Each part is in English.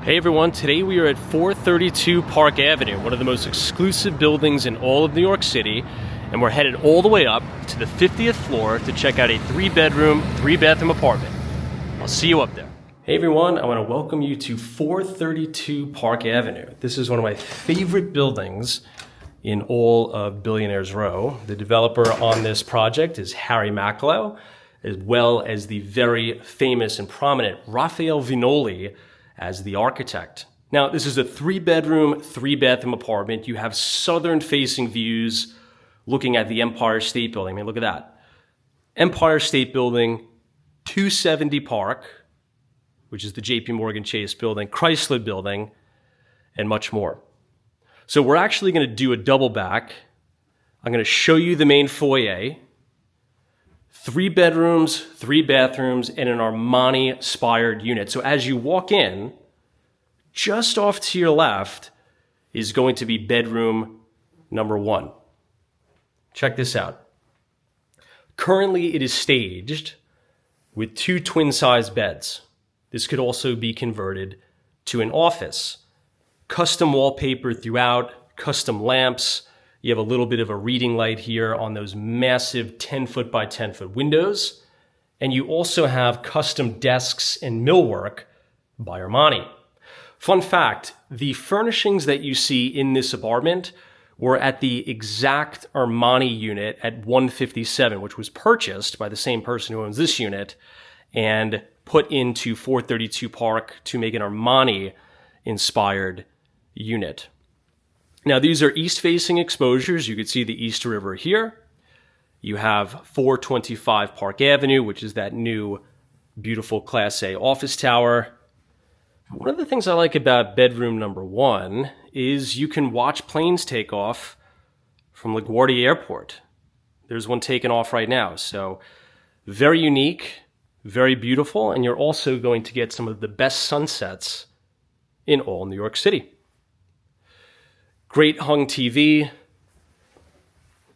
Hey everyone, today we are at 432 Park Avenue, one of the most exclusive buildings in all of New York City, and we're headed all the way up to the 50th floor to check out a 3-bedroom, 3-bathroom apartment. I'll see you up there. Hey everyone, I want to welcome you to 432 Park Avenue. This is one of my favorite buildings in all of Billionaires Row. The developer on this project is Thomas.Malloy, as well as the very famous and prominent Raphael Viñoly as the architect. Now, this is a 3-bedroom, 3-bathroom apartment. You have southern-facing views looking at the Empire State Building. I mean, look at that. Empire State Building, 270 Park, which is the JP Morgan Chase building, Chrysler building, and much more. So we're actually going to do a double back. I'm going to show you the main foyer, 3 bedrooms, 3 bathrooms, and an Armani-inspired unit. So as you walk in, just off to your left is going to be bedroom number 1. Check this out. Currently, it is staged with 2 twin-size beds. This could also be converted to an office. Custom wallpaper throughout, custom lamps. You have a little bit of a reading light here on those massive 10-foot by 10-foot windows. And you also have custom desks and millwork by Armani. Fun fact, the furnishings that you see in this apartment were at the exact Armani unit at 157, which was purchased by the same person who owns this unit and put into 432 Park to make an Armani-inspired unit. Now, these are east-facing exposures. You can see the East River here. You have 425 Park Avenue, which is that new, beautiful Class A office tower. One of the things I like about bedroom number 1 is you can watch planes take off from LaGuardia Airport. There's one taking off right now. So very unique, very beautiful, and you're also going to get some of the best sunsets in all New York City. Great hung TV,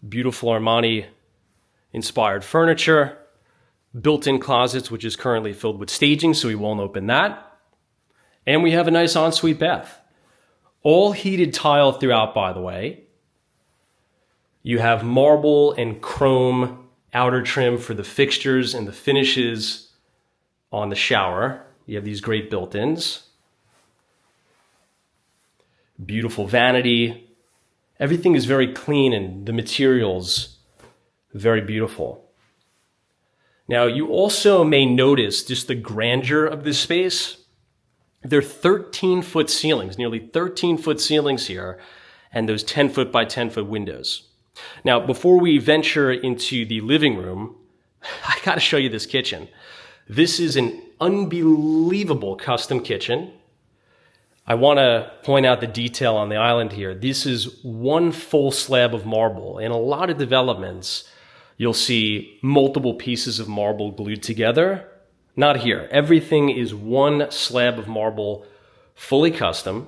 beautiful Armani-inspired furniture, built-in closets, which is currently filled with staging, so we won't open that. And we have a nice ensuite bath. All heated tile throughout, by the way. You have marble and chrome outer trim for the fixtures and the finishes on the shower. You have these great built-ins. Beautiful vanity. Everything is very clean and the materials very beautiful. Now, you also may notice just the grandeur of this space. They're 13-foot ceilings, nearly 13-foot ceilings here, and those 10-foot by 10-foot windows. Now, before we venture into the living room, I got to show you this kitchen. This is an unbelievable custom kitchen. I want to point out the detail on the island here. This is one full slab of marble. In a lot of developments, you'll see multiple pieces of marble glued together. Not here. Everything is one slab of marble, fully custom.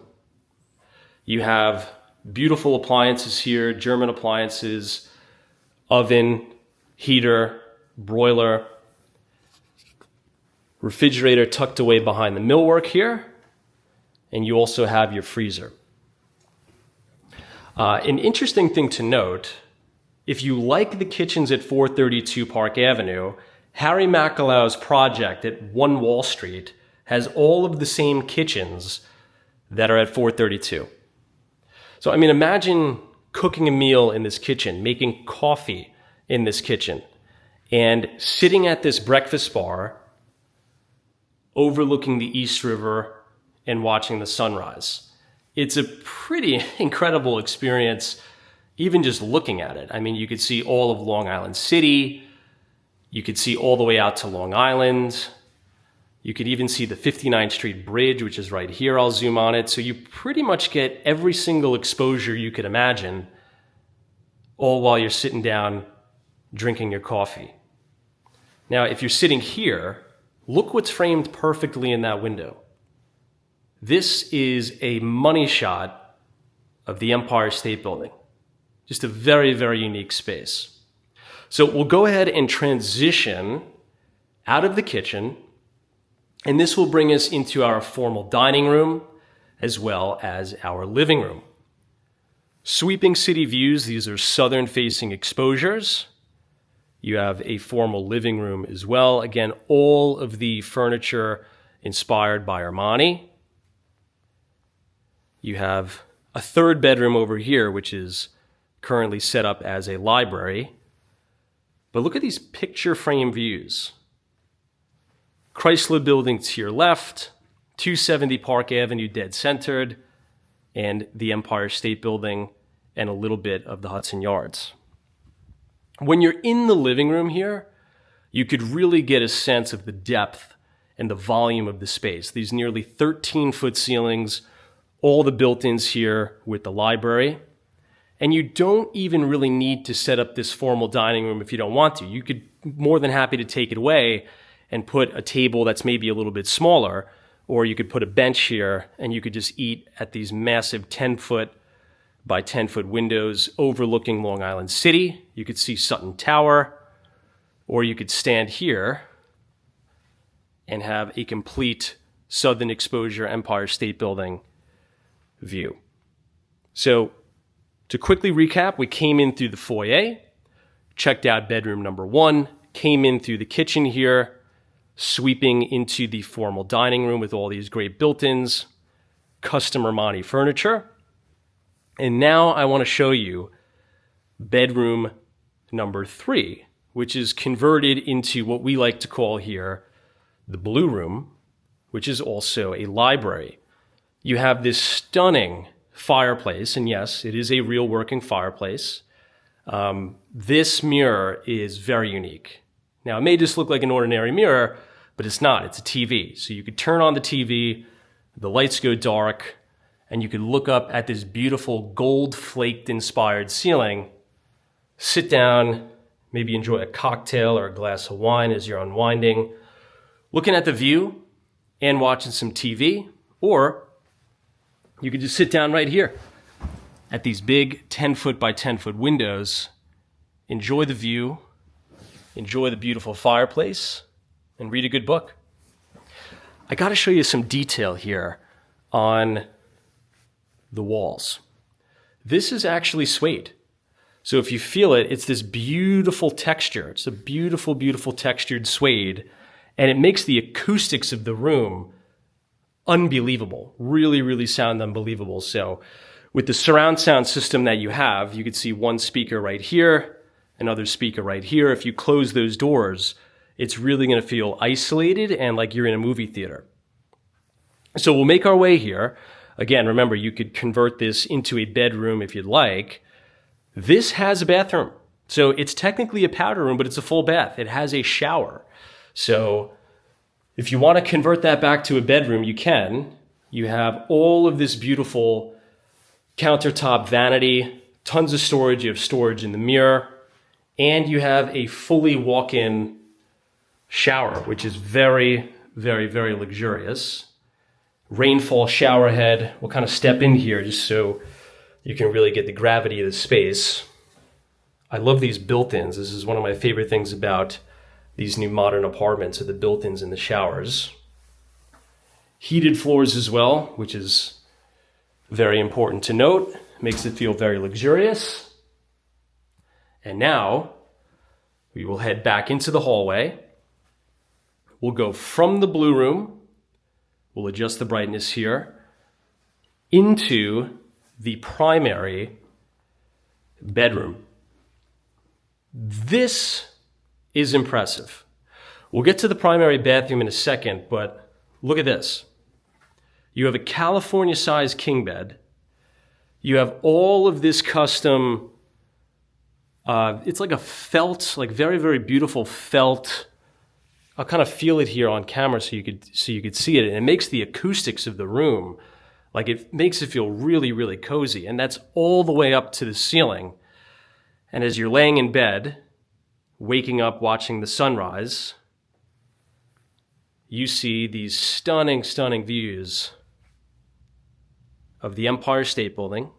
You have beautiful appliances here, German appliances, oven, heater, broiler, refrigerator tucked away behind the millwork here. And you also have your freezer. An interesting thing to note, if you like the kitchens at 432 Park Avenue, Thomas.Malloy's project at 1 Wall Street has all of the same kitchens that are at 432. So, I mean, imagine cooking a meal in this kitchen, making coffee in this kitchen, and sitting at this breakfast bar overlooking the East River and watching the sunrise. It's a pretty incredible experience, even just looking at it. I mean, you could see all of Long Island City. You could see all the way out to Long Island. You could even see the 59th Street Bridge, which is right here. I'll zoom on it. So you pretty much get every single exposure you could imagine, all while you're sitting down drinking your coffee. Now, if you're sitting here, look what's framed perfectly in that window. This is a money shot of the Empire State Building. Just a very, very unique space. So we'll go ahead and transition out of the kitchen And this will bring us into our formal dining room. as well as our living room. Sweeping city views, these are southern facing exposures. You have a formal living room as well. Again, all of the furniture inspired by Armani. You have a third bedroom over here, which is currently set up as a library. But look at these picture frame views. Chrysler Building to your left, 270 Park Avenue dead centered, and the Empire State Building, and a little bit of the Hudson Yards. When you're in the living room here, you could really get a sense of the depth and the volume of the space. These nearly 13-foot ceilings, all the built-ins here with the library. And you don't even really need to set up this formal dining room if you don't want to. You could more than happy to take it away and put a table that's maybe a little bit smaller, or you could put a bench here and you could just eat at these massive 10-foot by 10-foot windows overlooking Long Island City. You could see Sutton Tower, or you could stand here and have a complete southern exposure Empire State Building view. So to quickly recap, we came in through the foyer, checked out bedroom number 1, came in through the kitchen here, sweeping into the formal dining room with all these great built-ins, custom Armani furniture. And now I want to show you bedroom number 3, which is converted into what we like to call here the blue room, which is also a library. You have this stunning fireplace, and yes, it is a real working fireplace. This mirror is very unique. Now, it may just look like an ordinary mirror, but it's not. It's a TV. So you could turn on the TV, the lights go dark, and you could look up at this beautiful gold-flaked inspired ceiling, sit down, maybe enjoy a cocktail or a glass of wine as you're unwinding, looking at the view and watching some TV, or you could just sit down right here at these big 10-foot by 10-foot windows, enjoy the view, enjoy the beautiful fireplace, and read a good book. I got to show you some detail here on the walls. This is actually suede. So if you feel it, it's this beautiful texture. It's a beautiful, beautiful textured suede, and it makes the acoustics of the room unbelievable. Really, really sound unbelievable. So with the surround sound system that you have, you could see one speaker right here, another speaker right here. If you close those doors, it's really going to feel isolated and like you're in a movie theater. So we'll make our way here. Again, remember, you could convert this into a bedroom if you'd like. This has a bathroom. So it's technically a powder room, but it's a full bath. It has a shower. So if you want to convert that back to a bedroom, you can. You have all of this beautiful countertop vanity, tons of storage. You have storage in the mirror, and you have a fully walk-in shower, which is very, very, very luxurious. Rainfall shower head. We'll kind of step in here just so you can really get the gravity of the space. I love these built-ins. This is one of my favorite things about these new modern apartments, are the built-ins in the showers. Heated floors as well, which is very important to note. Makes it feel very luxurious. And now we will head back into the hallway. We'll go from the blue room. We'll adjust the brightness here into the primary bedroom. This is impressive. We'll get to the primary bathroom in a second, but look at this. You have a California-sized king bed. You have all of this custom, it's like a felt, like very, very beautiful felt. I'll kind of feel it here on camera so you could see it. And it makes the acoustics of the room, like it makes it feel really, really cozy. And that's all the way up to the ceiling. And as you're laying in bed, waking up, watching the sunrise, you see these stunning, stunning views of the Empire State Building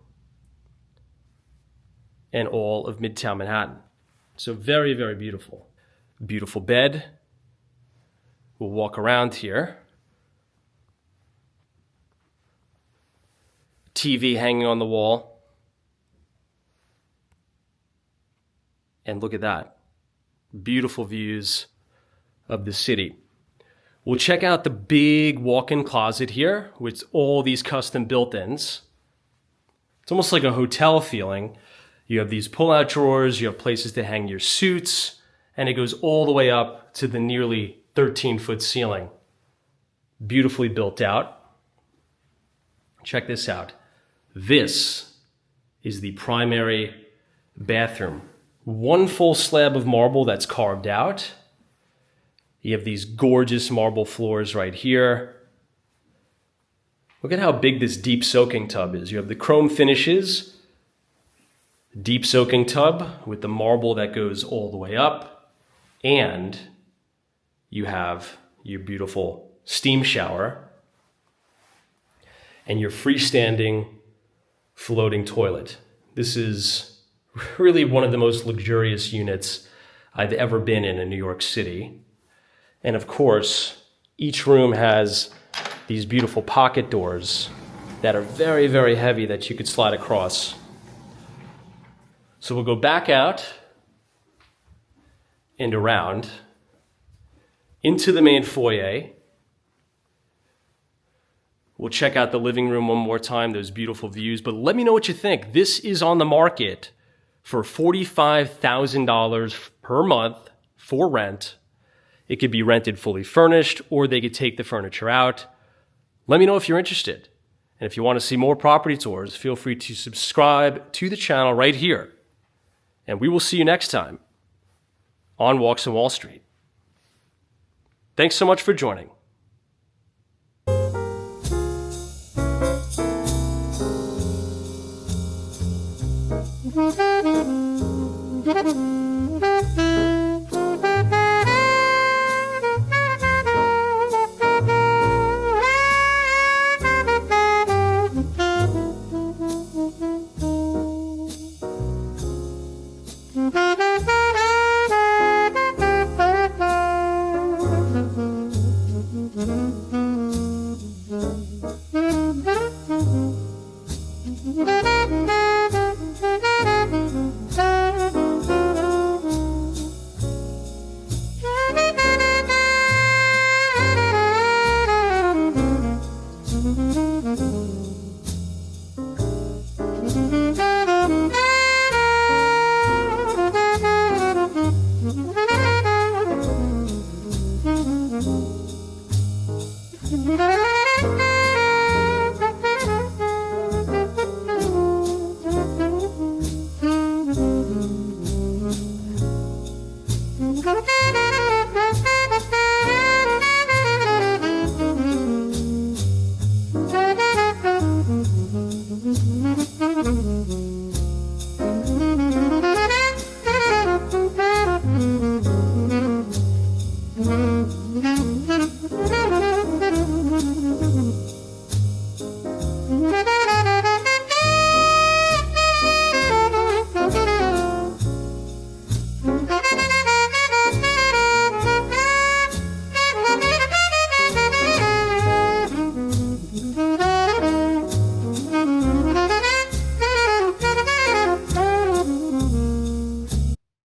and all of Midtown Manhattan. So very, very beautiful. Beautiful bed. We'll walk around here. TV hanging on the wall. And look at that. Beautiful views of the city. We'll check out the big walk-in closet here with all these custom built-ins. It's almost like a hotel feeling. You have these pull-out drawers, you have places to hang your suits, and it goes all the way up to the nearly 13-foot ceiling. Beautifully built out. Check this out. This is the primary bathroom. One full slab of marble that's carved out. You have these gorgeous marble floors right here. Look at how big this deep soaking tub is. You have the chrome finishes, deep soaking tub with the marble that goes all the way up, and you have your beautiful steam shower and your freestanding floating toilet. This is really one of the most luxurious units I've ever been in New York City. And of course, each room has these beautiful pocket doors that are very, very heavy that you could slide across. So we'll go back out and around into the main foyer. We'll check out the living room one more time, those beautiful views, but let me know what you think. This is on the market for $45,000 per month for rent. It could be rented fully furnished, or they could take the furniture out. Let me know if you're interested. And if you want to see more property tours, feel free to subscribe to the channel right here. And we will see you next time on Walks on Wall Street. Thanks so much for joining.